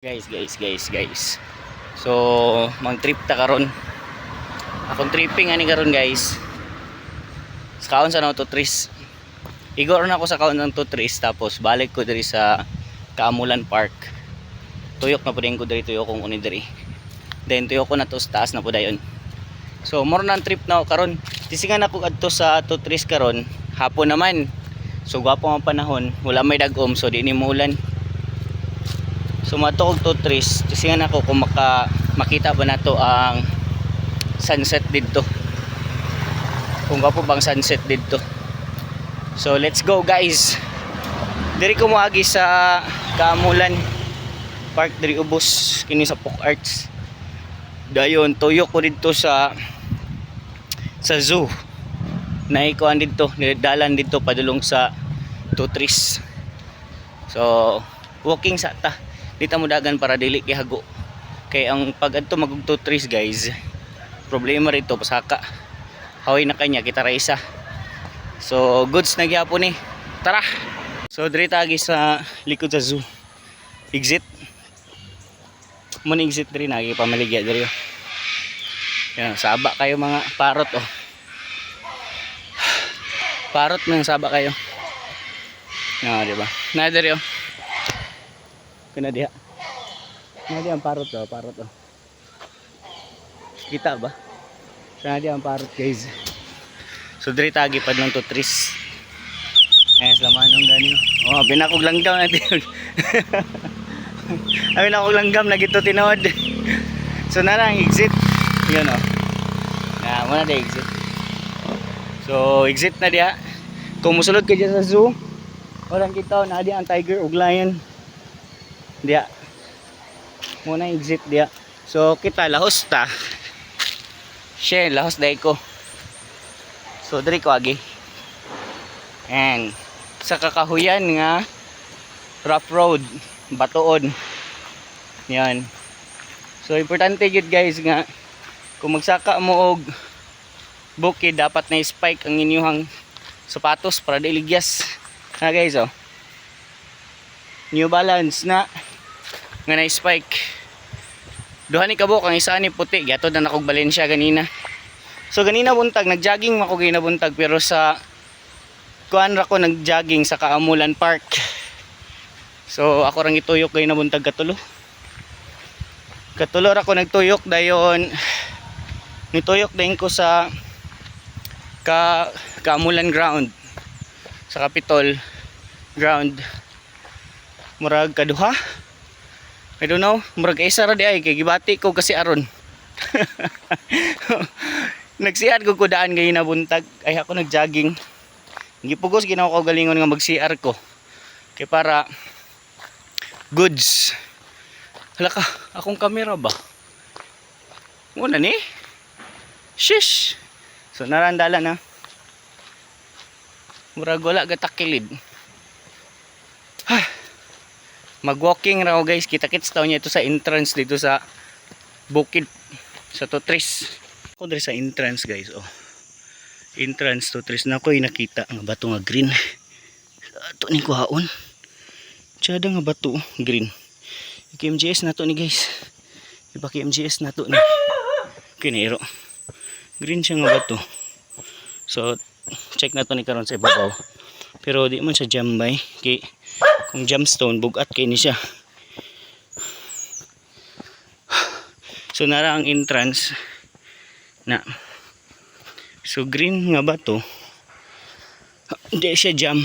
Guys. So, mag-trip ta karon. Akong tripping ani karon, guys. Sa kaon sa to tris. Igor na ako sa kaon ng to tris tapos balik ko diri sa Kaamulan Park. Tuyok na pud ko diri tuyok kong uni diri. Then tuyok ko na to sa taas na pud dayon. So, more na trip na ako karon. Tisingan ako adto sa to tris karon. Hapon naman. So, gwapo ang panahon, wala may dagom so di ni muulan. So mato og to trees, tisingan ako kung makita ba nato ang sunset dito. Kung gapo bang sunset dito. So let's go, guys. Diri ko moagi sa Kaamulan Park diri ubos kini sa Poc Arts. Dayon tuyok ko dito sa zoo. Naikuan dito, nidalan dito padulong sa to trees. So walking sa ta. Dito mo dagan para dili kay hago. Kay ang pag adto magugto trees, guys, problema rito pasaka. Haway na kanya kita ra isa. So goods na gyapon ni. Tara. So diri tagi sa likod sa zoo. Exit. Mo ni exit diri nagi pamaligya diri. Yan, saba kayo mga parot oh. Parot nang saba kayo. Na, di ba? Na diri oh. Kana diha. Kana diha ang parot oh, Kita ba? Kana diha ang parot, guys. So diri tagi pad lang to trees. Salamat nung gani. Oh, binakog langgam natin. Ay binakog langgam lagi to tinod. So na lang exit. Yun oh. Na muna na exit. So exit na diha. Kung musulod ka dyan sa zoo, walang kita na diha ang tiger ug lion. Dia muna exit dia. So kita lahos ta. Siya lahos dai ko. So diri ko agi. And sa kakahuyan nga rough road, batuon. Yan. So importante gid, guys, nga kung magsaka mo og bukid dapat na spike ang inyong sapatos para dili ligyas. Ha, guys, oh. New Balance na nga na spike. Duha ni kabuk ang isa ni puti, gatod na nakog Valencia ganina. So ganina buntag nagjogging mako gina buntag pero sa kuan ra ko nagjogging sa Kaamulan Park. So ako rang ituyok ganina buntag katulo. Katulo ra ko nagtuyok dayon. Nituyok din ko sa Kaamulan ground. Sa Capitol ground. Murag kaduha. I don't know, murag isa ra di ay kay gibati ko kasi aron. Nag-CR ko daan gayon na buntag, ay ako nag-jogging. Gipugos ginawa ko galingon nga mag-CR ko. Kay para goods. Hala ka, akong camera ba? Muna ni. Shish. So narandala na. Murag wala gatakilid. Mag-walking raw, guys. Kita-kits taw niya ito sa entrance dito sa bukid sa to trees. Ako diri sa entrance, guys, oh. Entrance to trees na ko'y nakita nga bato nga green. Ato ni kuhaon. Tsada nga bato green. KMGS na to ni, guys. Iba KMGS na to ni. Kinero. Green siya nga bato. So check na to ni karon sa ibabaw. Pero di man siya jambay kay kung gemstone bugat kay ni siya. So nara ang entrance na. So green nga ba to? Hindi siya jam.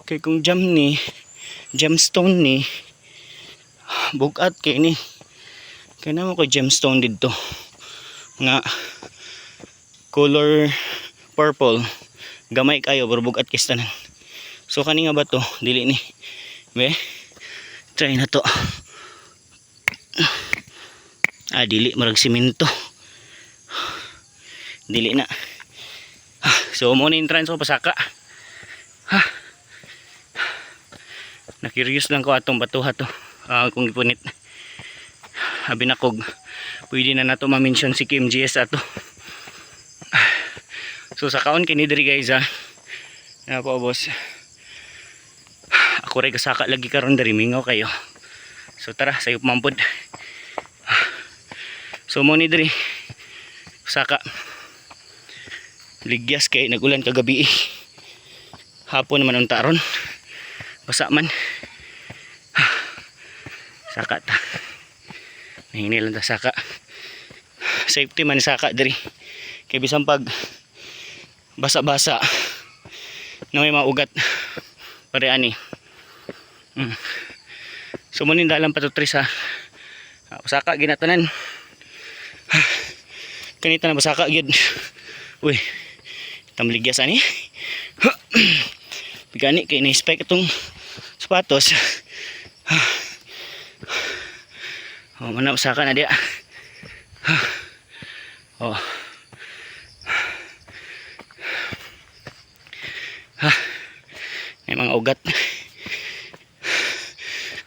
Kay kung jam ni gemstone ni bugat kay ni. Kaya naman ko gemstone dito. Nga color purple. Gamay kayo pero bugat kay tanan. So kani nga ba to? Dili ni. Be. Try na to. Dili marag simento. Dili na. So mo ni entrance ko pasaka. Na-curious lang ko atong batuha to. Kung ipunit. Abi na kog pwede na nato ma-mention si KMGS ato. So sa kaon kini diri, guys, ha. Yan po, boss. Ako rin kasaka lagi karon dari mingaw kayo So tara, sayo pumampod. So mo ni diri saka ligyas kay nagulan kagabi. Hapon naman unta ron. Basa man. Saka ta. Nahingni lang ta saka. Safety man saka diri. Kay bisan pag basa-basa na may maugat pare ani. So munin dalan pa to Tris ha. Basaka ginatanan. Kanita na basaka gyud. Uy. Tamligyas ani. Bigani kay na-spike itong sapatos. Oh, mana basaka na dia. Oh. May mga ugat.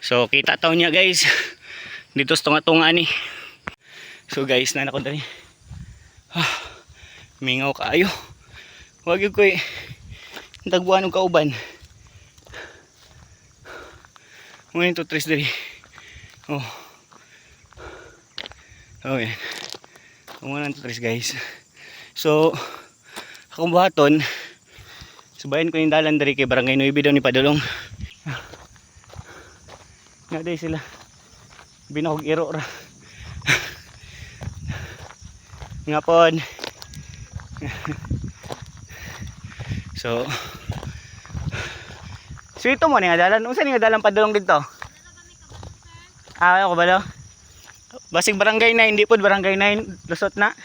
So kita taon niya guys. Dito sa tunga-tunga ni. So guys, na ko dali. Mingaw kaayo. Wag gyud koy dagbuan og kauban. Ngayon to Tris diri. Oh. Okay. Kumuha to Tris guys. So akong buhaton subayan ko yung dalan diri kay Barangay 9 daw ni Padulong. Nga day sila. Binahog iro ra. Nga pon. So ito mo ni nga dalan. Unsa ni nga dalan Padulong dito? Ako ba daw? Basig Barangay 9, hindi po Barangay 9, lusot na.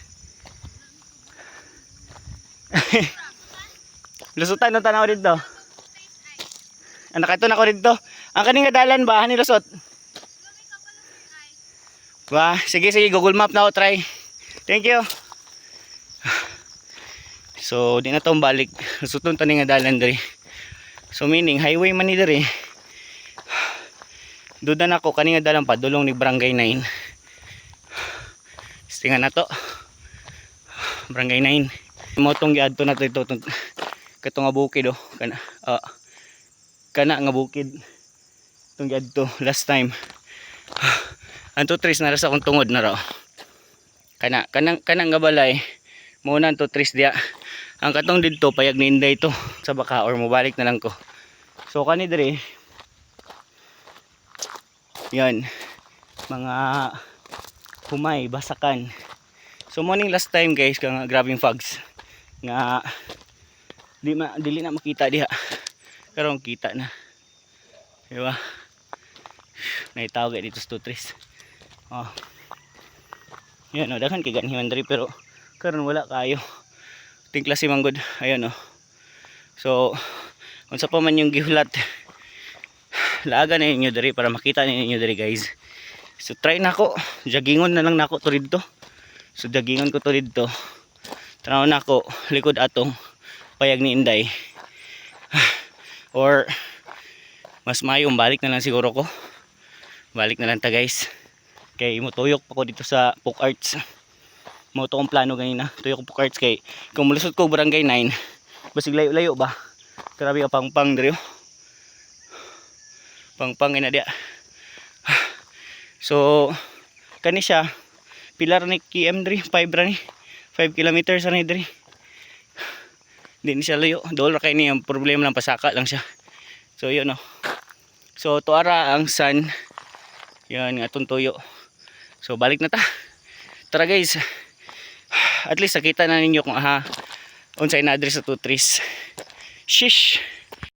Lusutan no tanaw dito. Anak ito na ko dito. Ang kaning dalan ba ni lusot? Ba, sige Google Map na ako try. Thank you. So di na tong balik. Lusuton to ni nga dalan diri. So meaning highway man ni diri. Duda na ko kani nga dalan Padulong ni Barangay 9. Tingan na to. Barangay 9. Mo tong giadto na to ito katong nga bukid oh. Kana nga bukid. Tong giadto last time. Anto Tris na sa akong tungod na raw. Kanang nga balay. Muna anto Tris dia. Ang katong didto payag ni Inday to sa baka or mobalik na lang ko. So kani dire. Yan. Mga humay, basakan. So morning last time guys, kang grabing fogs nga dili na makita diha. Pero kita na. Diba? Naitawag dito sa Tris. Oh. Yan oh, daghan kay ganhiman diri pero karon wala kayo. Ting klase manggod. Ayan oh. So unsa pa man yung gihulat. Laaga na ninyo diri para makita ninyo diri guys. So try na ko. Jaggingon na lang nako to didto. So jaggingon ko to didto. Tanaw na ko likod atong payag ni Inday. Or mas mayong balik na lang siguro ko. Balik na lang ta guys. Kay mo tuyok pa ko dito sa Puc Arts. Mo to kong plano ganina. Tuyok ko Puc Arts kay kung mulusot ko Barangay 9. Basig layo-layo ba. Grabe ka pang diri. Pang ina dia. So kani siya pilar ni KM diri 5 ra ni 5 kilometers ani diri. Hindi siya layo. Dol ra kay ni ang problema lang pasaka lang siya. So yun no. So tuara ang sun. Yan atong tuyo. So balik na ta. Tara guys. At least nakita na ninyo kung unsay na address sa Tris. Shish.